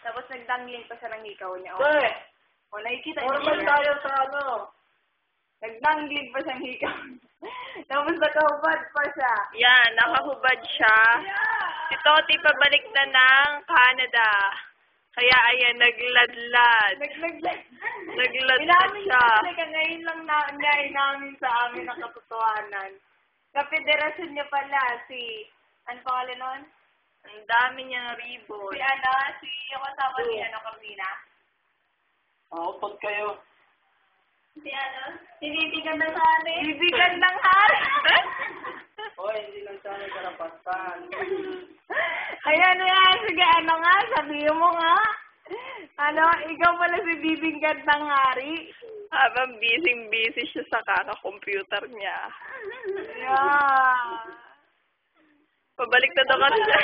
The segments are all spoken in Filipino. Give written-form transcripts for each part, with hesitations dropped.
Tapos nagdangling pa siya ng hikaw niya. Pre! O, nakikita Normal niya. tayo sa ano. Nagdangling pa siyang hikaw. Tapos nakahubad pa siya. Yan, nakahubad siya. Si Toti pabalik na ng Canada. Kaya ayan, nagladlad. Nagladlad Inamin siya. niya talaga, ngayon lang niya inamin sa amin ang katotohanan. Kapederasyon niya pala, ano pangalan nun? Ang dami niyang ribbon. Yung kasama ni Carmina. Oo, pag kayo. Tinibigan na sa amin. Tinibigan ng hari. Hoy, hindi lang sana karapatan. Ayan nga, sige, sabihin mo nga. Ikaw pala si bibinggan ng hari. Habang busy siya sa kaka-computer niya. Yeah. Pabalik na daw kasi siya.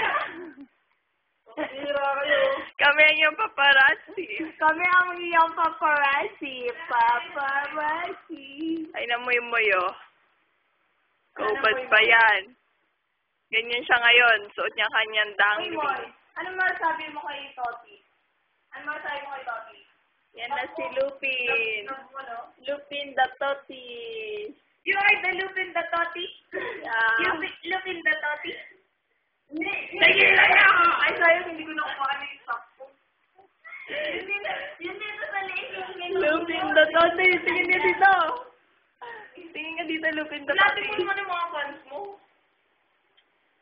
Hira kayo. Kami ang iyong paparazzi. Kami ang iyong paparazzi. Ay, namoy-moyo. Kaubad pa yan. Ganyan siya ngayon. Suot niya kanyang dangling. Ano masasabi mo kay Toti? Yan na si Lupin. Lupin the Toti. You are the Lupin the Toti? Yeah. Lupin the Toti? Nagila na ako! Ay, sa'yo, hindi ko nakuha na yung sakpo. Yun dito sa liig. Lupin the Toti. Tingin ka dito. Tingin ka dito, Lupin the Toti. Latin mo ng mga fans mo.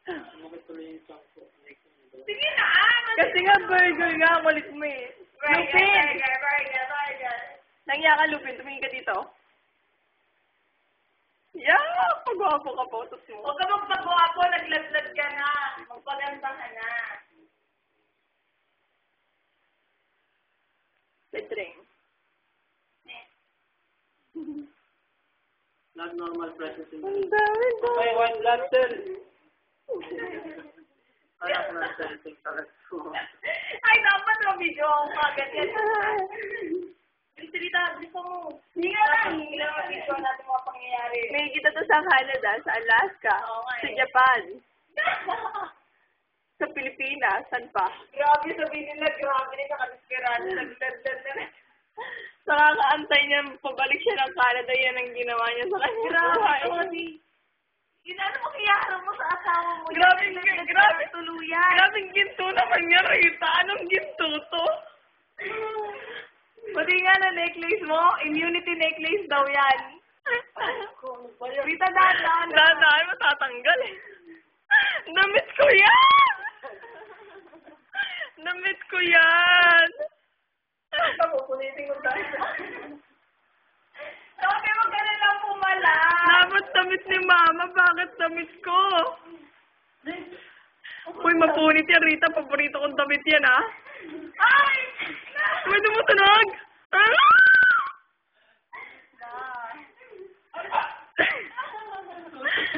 Bakit tuloy yung sakto? Sige na! Kasi nga, burger nga. Kulit mo eh. Lupin! Burger. Nangya ka, Lupin. Tumingin ka dito. Yeah! Pagwapo ka po. Tapos mo. Huwag ka magpagwapo, nagladlad ka na. Magpaganda ka na. Pedring. Not normal process. Ang dami daw. Okay, white blood cell. Kaya ko na setting talaga. Ay, dapat mag-video ako kagad yan. Salita, gusto mo. Hindi nga lang. Hindi lang mag-video natin mga pangyayari. May kita to sa Canada, sa Alaska, Oo nga sa eh. Japan, sa Pilipinas, saan pa? Grabe, sabihin nila, grabe na nakadesperado. Nagladlad na. Nakakaantay niya, pabalik siya ng Canada, yan ang ginawa niya sa kanya. Grabe, Toti. Yun ano makiyara mo sa asawa mo. Grabe, tuluyan. grabing ginto naman niya, Rita. Anong ginto to? Pati nga na necklace mo, immunity necklace daw yan. Rita, dadaan. Dadaan, matatanggal eh. Damit ko yan! Damit ko yan! Pupulitin ko tayo. Sabi mo ka na lang pumala. Dapat damit ni Mama, bakit damit ko? Uy, mapunit yan, Rita. Paborito kong damit yan, ha? Ay! May tumutunog!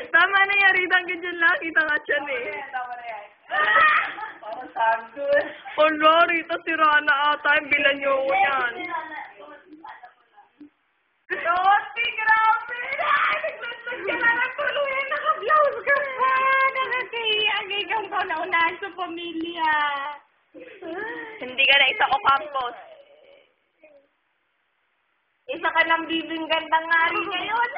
Tama na yan, Rita. Hanggang dyan lang. Kita nga dyan, eh. Tama na yan. Parang santo eh. Hala, Rita, sira na ata. Bilan niyo ko yan. Toti, grabe! Naglatlag ka na nagtuluyan. Naka-blouse ka pa. Nakakahiya. Ikaw ko naunahan sa pamilya. Hindi ka na isa o campus. Isa ka ng bibinggan ng ngari ngayon.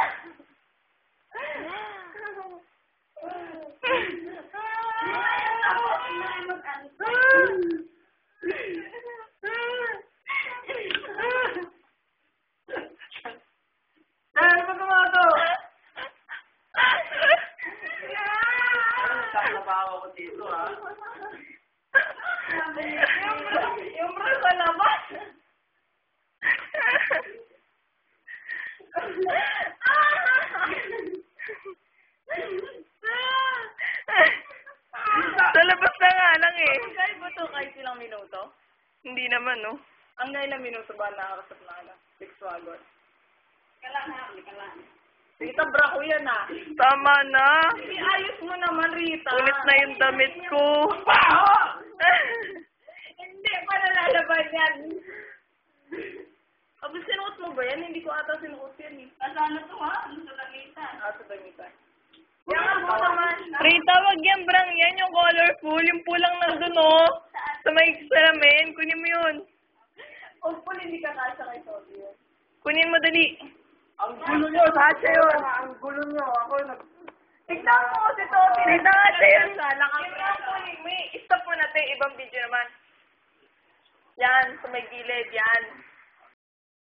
Ano ba mga to? Kakabawa ko dito, ha? Yung bro sa labas. Sa labas na nga lang eh. Kahit ba ito kahit ilang minuto? Hindi naman, no? Ang ilang minuto ba nakakasap na ano? 6 wagon. Kalang. Rita, bra ko yan ah. Tama na. Iayos mo naman, Rita. Ulit na yung damit ko. Hindi pa nalalaban yan. Abis sinuot mo ba yan? Hindi ko ata sinuot yan eh. Ano to ha? Ano sa damitan? Sa damitan. Yan mo naman. Rita, wag yan, brang yan. Yung colorful. Yung pulang nandun, oh. Sa may salamin, kunin mo yun. Hopefully, hindi ka kasha kay Toby yun. Kunin mo dali. Ang gulo nyo, Sacha yun. Ang gulo nyo. Ako nag... Tignan mo si Toby. Tignan nga siya yun. Kunin mo. Stop mo natin, ibang video naman. Yan, sa may gilid, yan.